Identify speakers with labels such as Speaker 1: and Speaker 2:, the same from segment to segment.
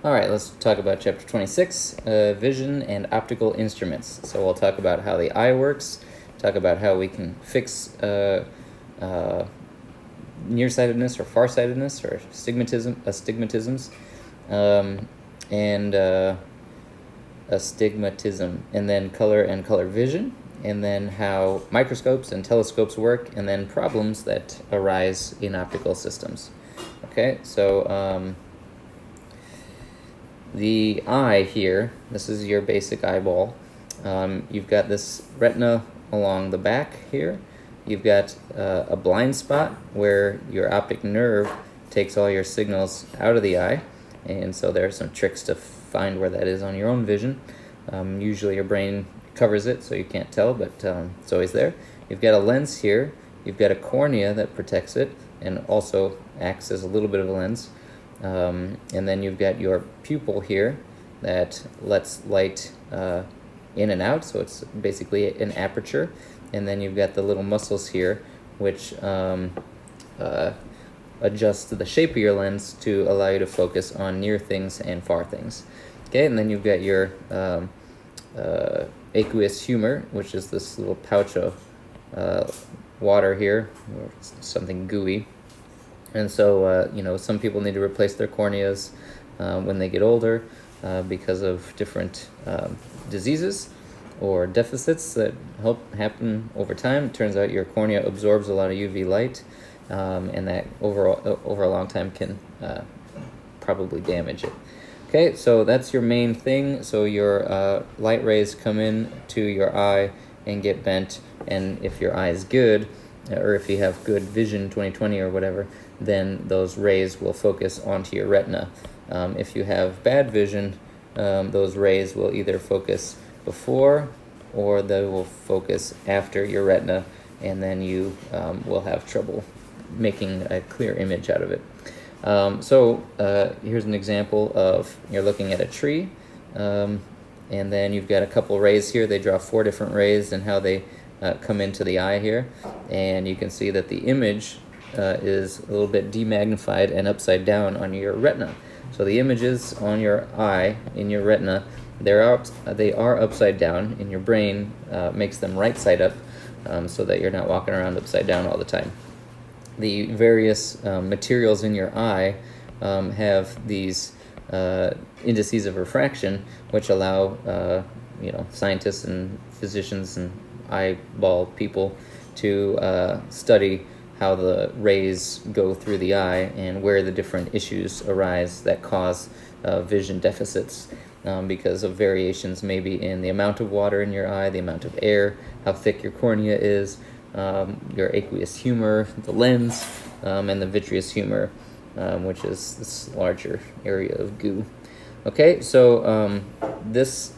Speaker 1: All right, let's talk about chapter 26, vision and optical instruments. So we'll talk about how the eye works, talk about how we can fix nearsightedness or farsightedness or astigmatisms, and astigmatism, and then color and color vision, and then how microscopes and telescopes work, and then problems that arise in optical systems. Okay, so the eye here, this is your basic eyeball. You've got this retina along the back here. You've got a blind spot where your optic nerve takes all your signals out of the eye, and so there are some tricks to find where that is on your own vision. Usually your brain covers it so you can't tell, but it's always there. You've got a lens here. You've got a cornea that protects it and also acts as a little bit of a lens. And then you've got your pupil here that lets light in and out, so it's basically an aperture. And then you've got the little muscles here which adjust the shape of your lens to allow you to focus on near things and far things. Okay, and then you've got your aqueous humor, which is this little pouch of water here, or something gooey. And so, some people need to replace their corneas when they get older because of different diseases or deficits that happen over time. It turns out your cornea absorbs a lot of UV light, and that over a long time can probably damage it. Okay, so that's your main thing. So your light rays come in to your eye and get bent, and if your eye is good, or if you have good vision 20/20 or whatever, then those rays will focus onto your retina. If you have bad vision, those rays will either focus before or they will focus after your retina, and then you will have trouble making a clear image out of it. So here's an example of, you're looking at a tree, and then you've got a couple rays here. They draw 4 different rays and how they come into the eye here, and you can see that the image is a little bit demagnified and upside down on your retina. So the images on your eye in your retina, they are upside down, and your brain makes them right side up, so that you're not walking around upside down all the time. The various materials in your eye have these indices of refraction, which allow scientists and physicians and eyeball people to study how the rays go through the eye and where the different issues arise that cause vision deficits, because of variations maybe in the amount of water in your eye, the amount of air, how thick your cornea is, your aqueous humor, the lens, and the vitreous humor, which is this larger area of goo. Okay, so this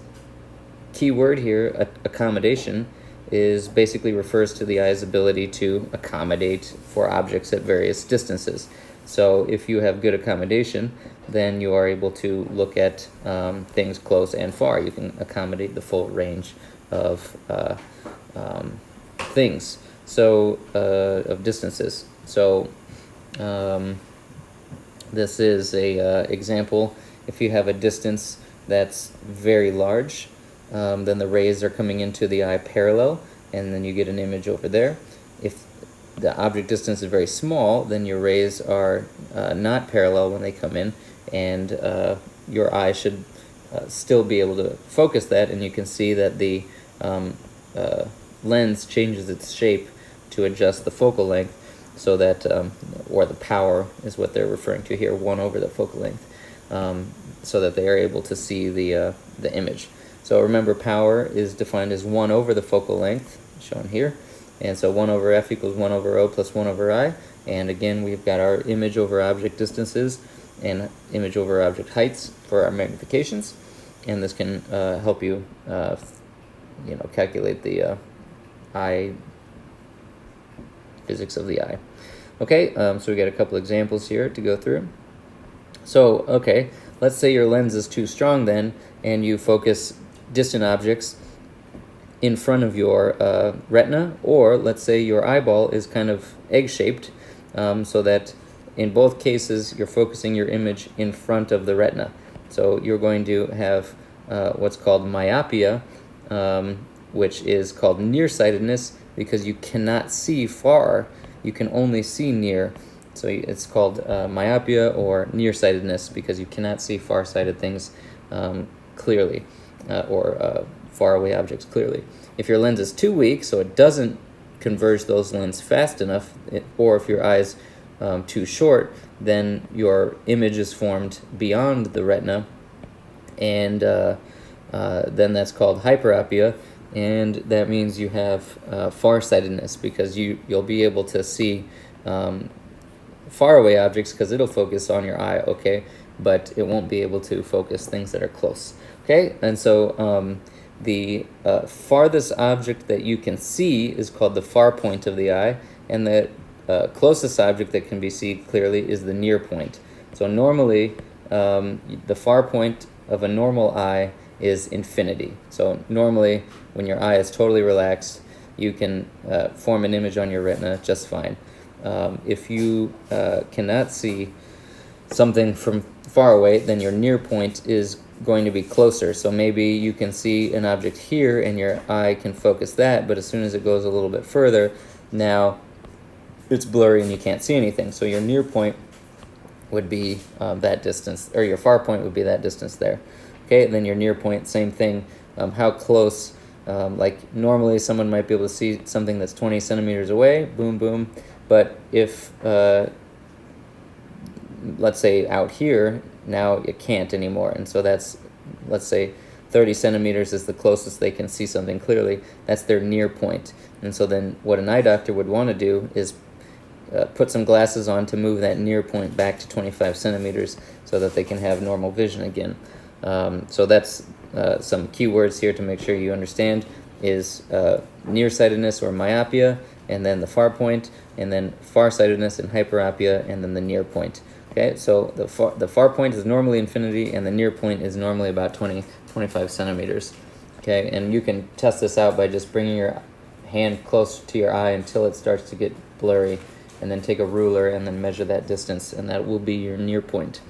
Speaker 1: key word here, accommodation, is basically refers to the eye's ability to accommodate for objects at various distances. So if you have good accommodation, then you are able to look at things close and far. You can accommodate the full range of things, so of distances. So this is a example. If you have a distance that's very large, then the rays are coming into the eye parallel, and then you get an image over there. If the object distance is very small, then your rays are not parallel when they come in, and your eye should still be able to focus that, and you can see that the lens changes its shape to adjust the focal length, so that, or the power is what they're referring to here, 1 over the focal length, so that they are able to see the image. So remember, power is defined as 1 over the focal length, shown here. And so 1 over f equals 1 over o plus 1 over I. And again, we've got our image over object distances and image over object heights for our magnifications. And this can help you, calculate the eye, physics of the eye. Okay, so we got a couple examples here to go through. So, okay, let's say your lens is too strong then, and you focus distant objects in front of your retina, or let's say your eyeball is kind of egg-shaped, so that in both cases you're focusing your image in front of the retina. So you're going to have what's called myopia, which is called nearsightedness because you cannot see far, you can only see near. So it's called myopia or nearsightedness because you cannot see far-sighted things clearly or faraway objects clearly. If your lens is too weak, so it doesn't converge those lenses fast enough, or if your eye's too short, then your image is formed beyond the retina, and then that's called hyperopia, and that means you have farsightedness because you'll be able to see faraway objects because it'll focus on your eye, okay, but it won't be able to focus things that are close, okay? And so the farthest object that you can see is called the far point of the eye, and the closest object that can be seen clearly is the near point. So normally the far point of a normal eye is infinity. So normally when your eye is totally relaxed, you can form an image on your retina just fine. If you cannot see something from far away, then your near point is going to be closer. So maybe you can see an object here and your eye can focus that, but as soon as it goes a little bit further, now it's blurry and you can't see anything. So your near point would be that distance, or your far point would be that distance there. Okay, and then your near point, same thing. How close, like normally someone might be able to see something that's 20 centimeters away, boom, boom. But if, let's say out here, now it can't anymore. And so that's, let's say 30 centimeters is the closest they can see something clearly. That's their near point. And so then what an eye doctor would want to do is put some glasses on to move that near point back to 25 centimeters so that they can have normal vision again. So that's some keywords here to make sure you understand is nearsightedness or myopia, and then the far point, and then farsightedness and hyperopia, and then the near point. Okay, so the far point is normally infinity, and the near point is normally about 25 centimeters. Okay, and you can test this out by just bringing your hand close to your eye until it starts to get blurry, and then take a ruler and then measure that distance, and that will be your near point.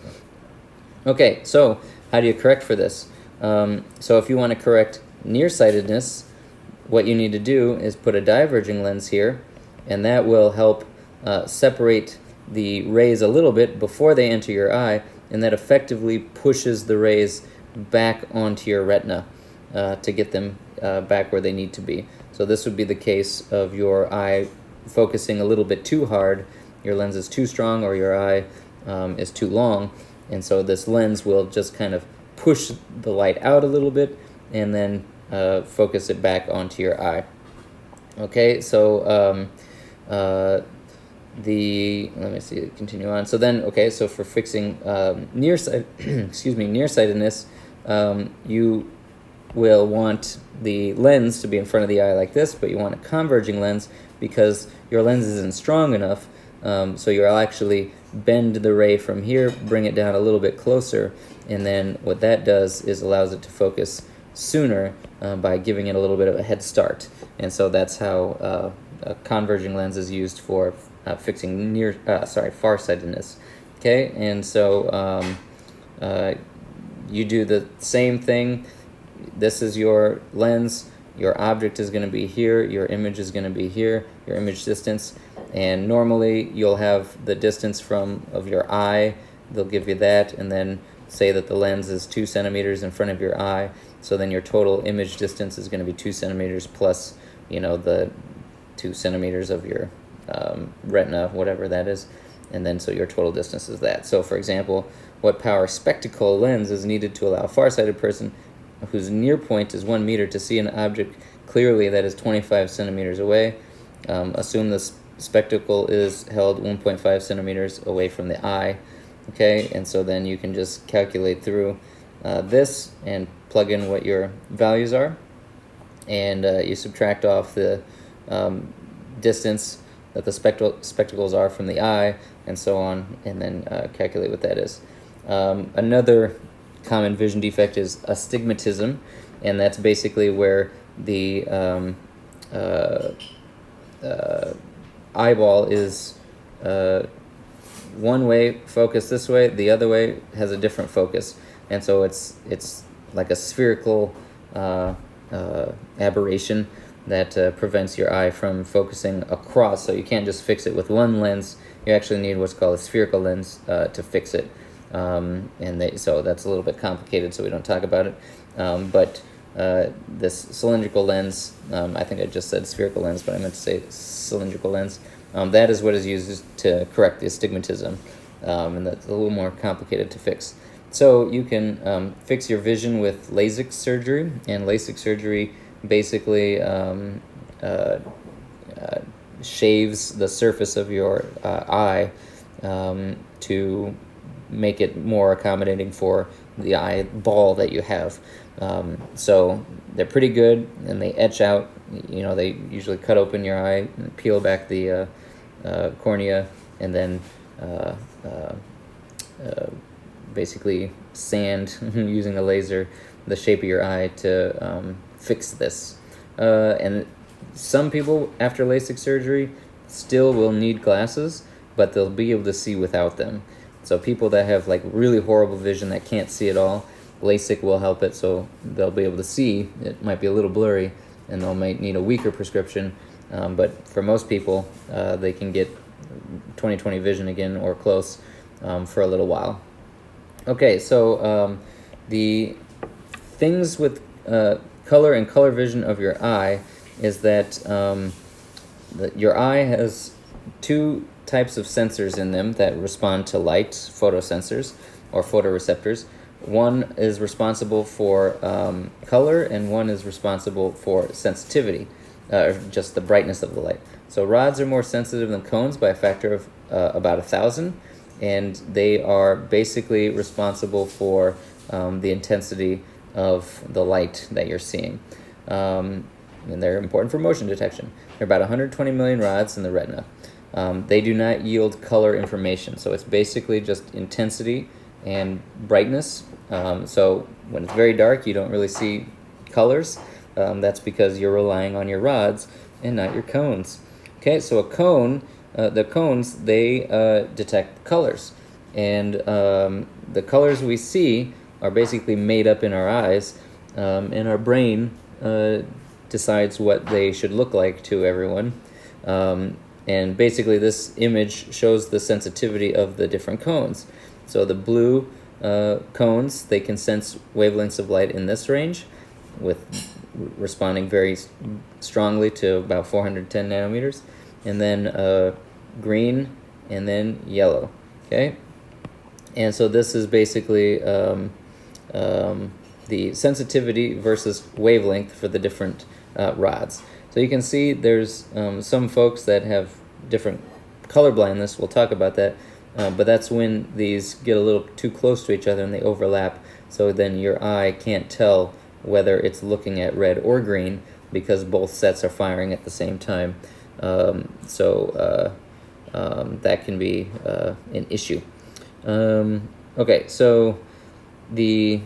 Speaker 1: Okay, so how do you correct for this? So if you want to correct nearsightedness, what you need to do is put a diverging lens here, and that will help separate the rays a little bit before they enter your eye, and that effectively pushes the rays back onto your retina to get them back where they need to be. So this would be the case of your eye focusing a little bit too hard, your lens is too strong, or your eye is too long, and so this lens will just kind of push the light out a little bit and then focus it back onto your eye. Okay, so let me see, continue on. So then, okay, so for fixing nearsightedness, you will want the lens to be in front of the eye like this, but you want a converging lens because your lens isn't strong enough, so you'll actually bend the ray from here, bring it down a little bit closer, and then what that does is allows it to focus sooner by giving it a little bit of a head start. And so that's how a converging lens is used for fixing farsightedness. Okay, and so you do the same thing. This is your lens, your object is going to be here, your image is going to be here, your image distance, and normally you'll have the distance of your eye, they'll give you that, and then say that the lens is 2 centimeters in front of your eye, so then your total image distance is going to be 2 centimeters plus, the 2 centimeters of your retina, whatever that is, and then so your total distance is that. So for example, what power spectacle lens is needed to allow a farsighted person whose near point is 1 meter to see an object clearly that is 25 centimeters away? Assume the spectacle is held 1.5 centimeters away from the eye. Okay, and so then you can just calculate through this and plug in what your values are, and you subtract off the distance that the spectacles are from the eye, and so on, and then calculate what that is. Another common vision defect is astigmatism, and that's basically where the eyeball is one way focused this way, the other way has a different focus. and so it's like a spherical aberration that prevents your eye from focusing across. So you can't just fix it with one lens. You actually need what's called a spherical lens to fix it. So that's a little bit complicated, so we don't talk about it. But this cylindrical lens, I think I just said spherical lens, but I meant to say cylindrical lens. That is what is used to correct the astigmatism, and that's a little more complicated to fix. So you can fix your vision with LASIK surgery, and LASIK surgery basically shaves the surface of your eye to make it more accommodating for the eyeball that you have. So they're pretty good, and they etch out. You know, they usually cut open your eye, and peel back the cornea, and then basically sand using a laser the shape of your eye to fix this. And some people after LASIK surgery still will need glasses, but they'll be able to see without them. So people that have like really horrible vision that can't see at all, LASIK will help it, so they'll be able to see. It might be a little blurry, and they might need a weaker prescription, but for most people, they can get 20/20 vision again or close for a little while. Okay, so the things with color and color vision of your eye is that your eye has two types of sensors in them that respond to light, photosensors or photoreceptors. One is responsible for color, and one is responsible for sensitivity, just the brightness of the light. So rods are more sensitive than cones by a factor of about 1,000, and they are basically responsible for the intensity of the light that you're seeing. And they're important for motion detection. There are about 120 million rods in the retina. They do not yield color information, so it's basically just intensity and brightness. So when it's very dark, you don't really see colors. That's because you're relying on your rods and not your cones. Okay, so a cone, the cones, they detect colors. And the colors we see are basically made up in our eyes, and our brain decides what they should look like to everyone. And basically this image shows the sensitivity of the different cones. So the blue cones, they can sense wavelengths of light in this range, with responding very strongly to about 410 nanometers, and then green, and then yellow. Okay, and so this is basically the sensitivity versus wavelength for the different rods. So you can see there's some folks that have different color blindness. We'll talk about that, but that's when these get a little too close to each other and they overlap. So then your eye can't tell whether it's looking at red or green because both sets are firing at the same time. That can be an issue. Okay, so the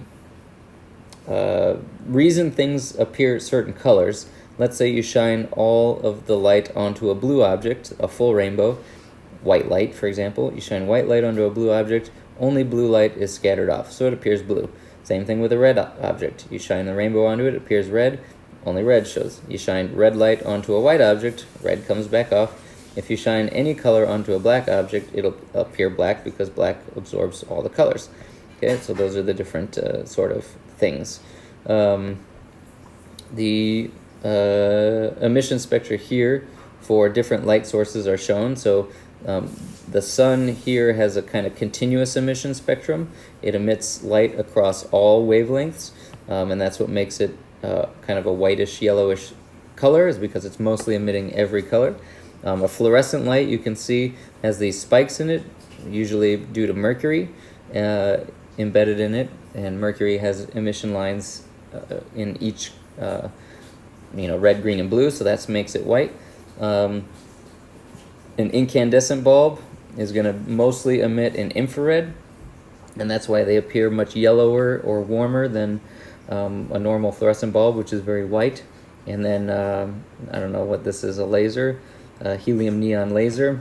Speaker 1: reason things appear certain colors, let's say you shine all of the light onto a blue object, a full rainbow, white light for example, you shine white light onto a blue object, only blue light is scattered off, so it appears blue. Same thing with a red object, you shine the rainbow onto it, it appears red, only red shows. You shine red light onto a white object, red comes back off. If you shine any color onto a black object, it'll appear black because black absorbs all the colors. Okay, so those are the different sort of things. The emission spectra here for different light sources are shown. So the sun here has a kind of continuous emission spectrum. It emits light across all wavelengths, and that's what makes it kind of a whitish, yellowish color, is because it's mostly emitting every color. A fluorescent light, you can see, has these spikes in it, usually due to mercury embedded in it, and mercury has emission lines in each, red, green, and blue, so that makes it white. An incandescent bulb is going to mostly emit in infrared, and that's why they appear much yellower or warmer than a normal fluorescent bulb, which is very white. And then, I don't know what this is, a laser, helium neon laser.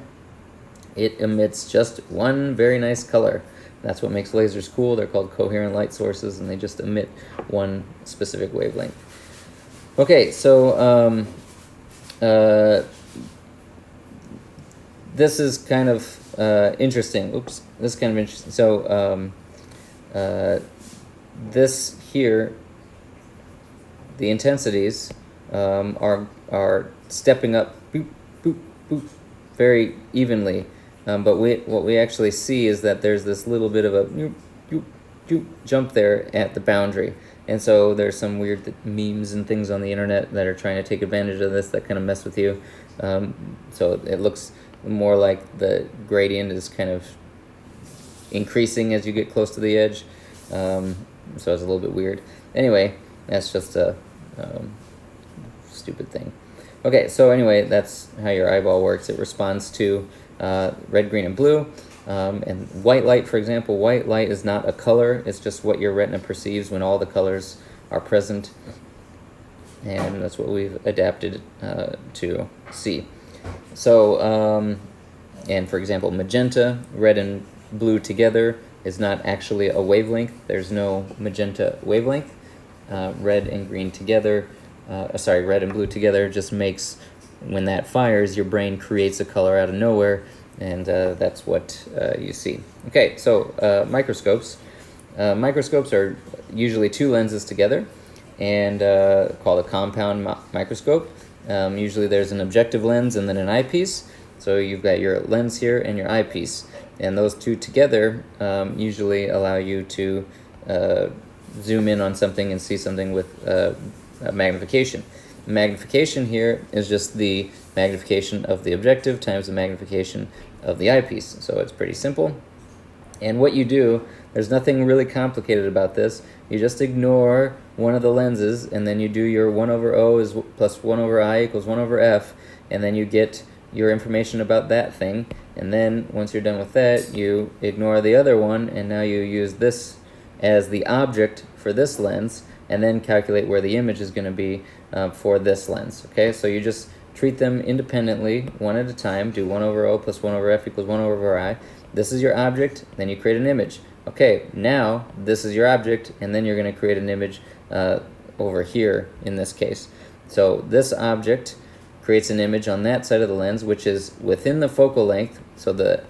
Speaker 1: It emits just one very nice color, That's what makes lasers cool. They're called coherent light sources, and they just emit one specific wavelength. Okay, so this is kind of interesting. Oops, this is kind of interesting. So this here, the intensities are stepping up, boop, boop, boop, very evenly. But what we actually see is that there's this little bit of a jump there at the boundary. And so there's some weird memes and things on the internet that are trying to take advantage of this that kind of mess with you. So it looks more like the gradient is kind of increasing as you get close to the edge. So it's a little bit weird. Anyway, that's just a stupid thing. Okay, so anyway, that's how your eyeball works. It responds to red, green, and blue. And white light, for example, white light is not a color. It's just what your retina perceives when all the colors are present. And that's what we've adapted to see. So, and for example, magenta, red and blue together is not actually a wavelength. There's no magenta wavelength. Red and green together, red and blue together just makes, when that fires, your brain creates a color out of nowhere, and that's what you see. Okay, so microscopes. Microscopes are usually two lenses together, and called a compound microscope. Usually there's an objective lens and then an eyepiece. So you've got your lens here and your eyepiece, and those two together usually allow you to zoom in on something and see something with magnification. Magnification here is just the magnification of the objective times the magnification of the eyepiece. So it's pretty simple. And what you do, there's nothing really complicated about this. You just ignore one of the lenses, and then you do your 1 over O is plus 1 over I equals 1 over F, and then you get your information about that thing. And then once you're done with that, you ignore the other one, and now you use this as the object for this lens, and then calculate where the image is going to be for this lens. Okay, so you just treat them independently, one at a time. Do 1 over O plus 1 over F equals 1 over I. This is your object, then you create an image. Okay, now this is your object, and then you're going to create an image over here in this case. So this object creates an image on that side of the lens, which is within the focal length. So the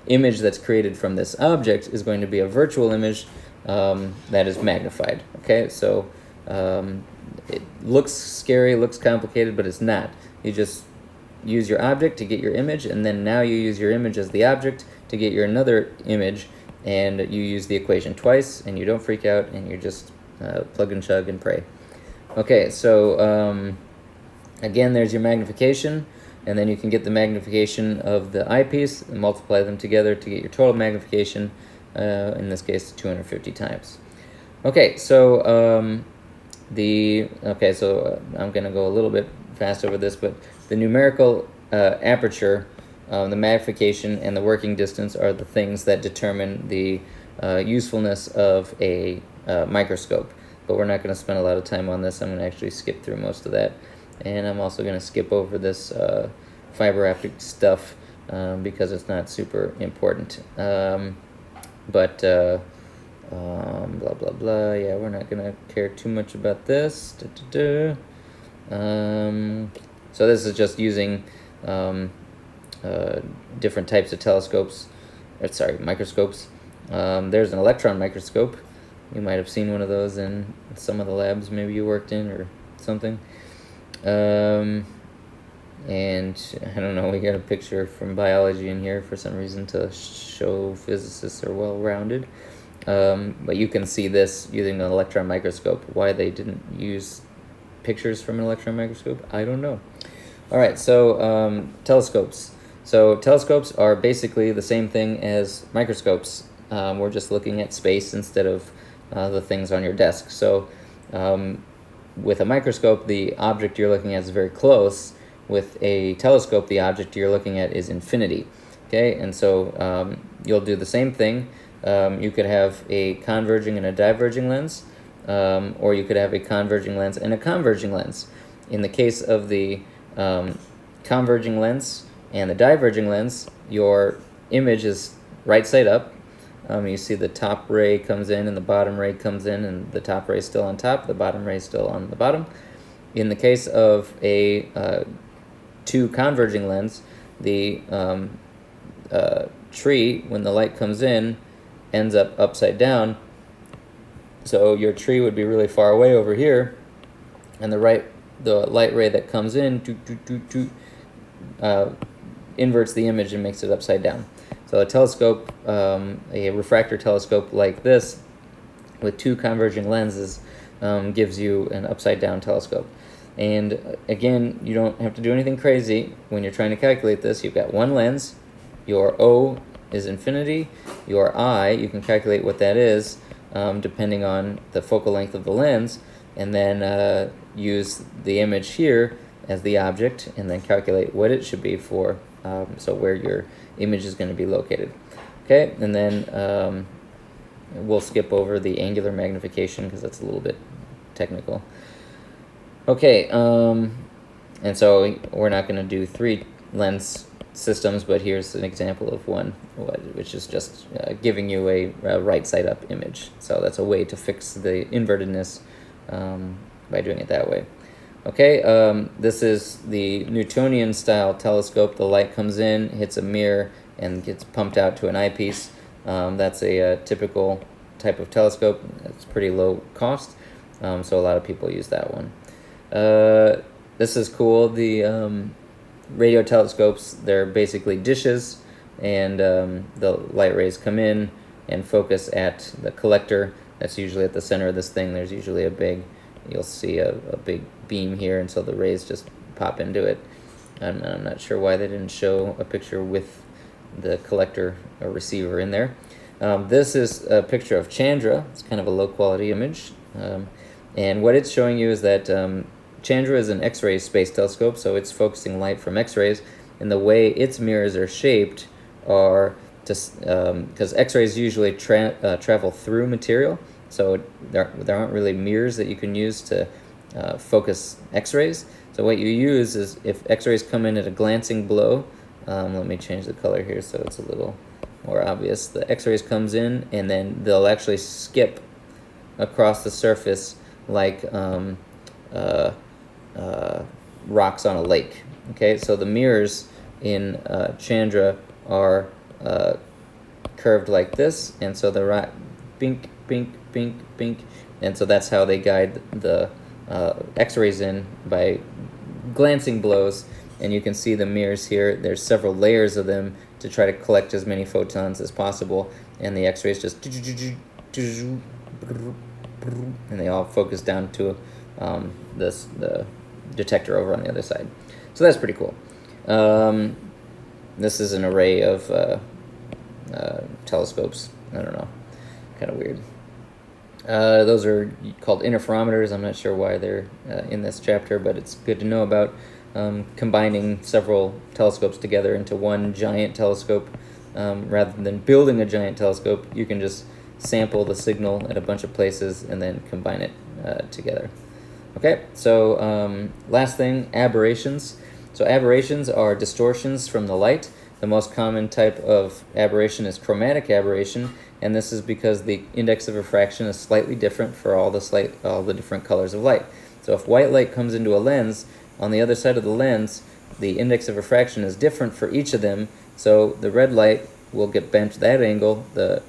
Speaker 1: image that's created from this object is going to be a virtual image that is magnified. Okay, so it looks scary, looks complicated, but it's not. You just use your object to get your image, and then now you use your image as the object to get your another image, and you use the equation twice, and you don't freak out, and you just plug and chug and pray. Okay, so again, there's your magnification, and then you can get the magnification of the eyepiece and multiply them together to get your total magnification, in this case 250 times. Okay, so I'm going to go a little bit fast over this, but the numerical aperture, the magnification, and the working distance are the things that determine the usefulness of a microscope. But we're not going to spend a lot of time on this. I'm going to actually skip through most of that. And I'm also going to skip over this fiber optic stuff because it's not super important. Blah, blah, blah. Yeah, we're not going to care too much about this. So this is just using different types of microscopes. There's an electron microscope. You might have seen one of those in some of the labs maybe you worked in or something. And I don't know, we got a picture from biology in here for some reason to show physicists are well-rounded. But you can see this using an electron microscope. Why they didn't use pictures from an electron microscope, I don't know. All right, so telescopes. So telescopes are basically the same thing as microscopes. We're just looking at space instead of the things on your desk. So with a microscope, the object you're looking at is very close. With a telescope, the object you're looking at is infinity. Okay, and so you'll do the same thing. You could have a converging and a diverging lens, or you could have a converging lens and a converging lens. In the case of the converging lens and the diverging lens, your image is right side up. You see the top ray comes in and the bottom ray comes in, and the top ray is still on top, the bottom ray is still on the bottom. In the case of a two converging lens, the tree, when the light comes in, ends up upside down. So your tree would be really far away over here, and the light ray that comes in inverts the image and makes it upside down. So a telescope, a refractor telescope like this, with two converging lenses, gives you an upside down telescope. And again, you don't have to do anything crazy when you're trying to calculate this. You've got one lens, your O is infinity, your I, you can calculate what that is depending on the focal length of the lens, and then use the image here as the object, and then calculate what it should be for, so where your image is going to be located. Okay, and then we'll skip over the angular magnification because that's a little bit technical. Okay, and so we're not going to do three lens systems, but here's an example of one, which is just giving you a right side up image. So that's a way to fix the invertedness by doing it that way. Okay, this is the Newtonian style telescope. The light comes in, hits a mirror, and gets pumped out to an eyepiece. That's a typical type of telescope. It's pretty low cost, so a lot of people use that one. This is cool. The radio telescopes, they're basically dishes, and the light rays come in and focus at the collector. That's usually at the center of this thing. There's usually you'll see a big beam here, and so the rays just pop into it. I'm not sure why they didn't show a picture with the collector or receiver in there. This is a picture of Chandra. It's kind of a low quality image, and what it's showing you is that Chandra is an X-ray space telescope, so it's focusing light from X-rays, and the way its mirrors are shaped are just because X-rays usually travel through material, so there aren't really mirrors that you can use to focus X-rays. So what you use is, if X-rays come in at a glancing blow, let me change the color here so it's a little more obvious. The X-rays comes in, and then they'll actually skip across the surface like rocks on a lake. Okay, so the mirrors in Chandra are curved like this, and so the rock bink, bink, bink, bink, and so that's how they guide the X-rays in, by glancing blows. And you can see the mirrors here. There's several layers of them to try to collect as many photons as possible, and the X-rays just and they all focus down to the detector over on the other side. So that's pretty cool. This is an array of telescopes. I don't know, kind of weird. Those are called interferometers. I'm not sure why they're in this chapter, but it's good to know about combining several telescopes together into one giant telescope. Rather than building a giant telescope, you can just sample the signal at a bunch of places and then combine it together. Okay, so last thing, aberrations. So aberrations are distortions from the light. The most common type of aberration is chromatic aberration, and this is because the index of refraction is slightly different for all the different colors of light. So if white light comes into a lens, on the other side of the lens, the index of refraction is different for each of them. So the red light will get bent at that angle, the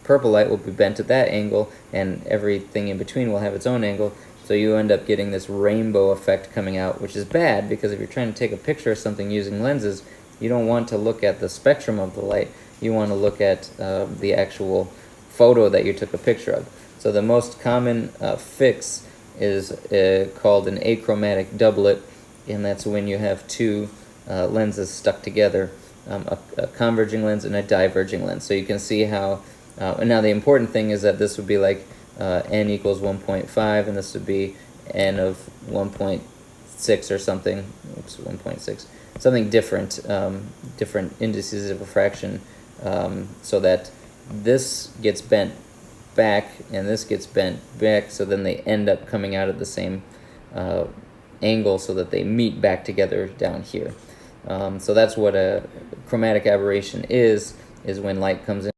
Speaker 1: purple light will be bent at that angle, and everything in between will have its own angle. So you end up getting this rainbow effect coming out, which is bad, because if you're trying to take a picture of something using lenses, you don't want to look at the spectrum of the light. You want to look at the actual photo that you took a picture of. So the most common fix is called an achromatic doublet, and that's when you have two lenses stuck together, a converging lens and a diverging lens. So you can see how, and now the important thing is that this would be like n equals 1.5, and this would be n of 1.6 or something. Oops, 1.6. Something different, different indices of refraction, so that this gets bent back and this gets bent back, so then they end up coming out at the same angle, so that they meet back together down here. So that's what a chromatic aberration is. is when light comes in.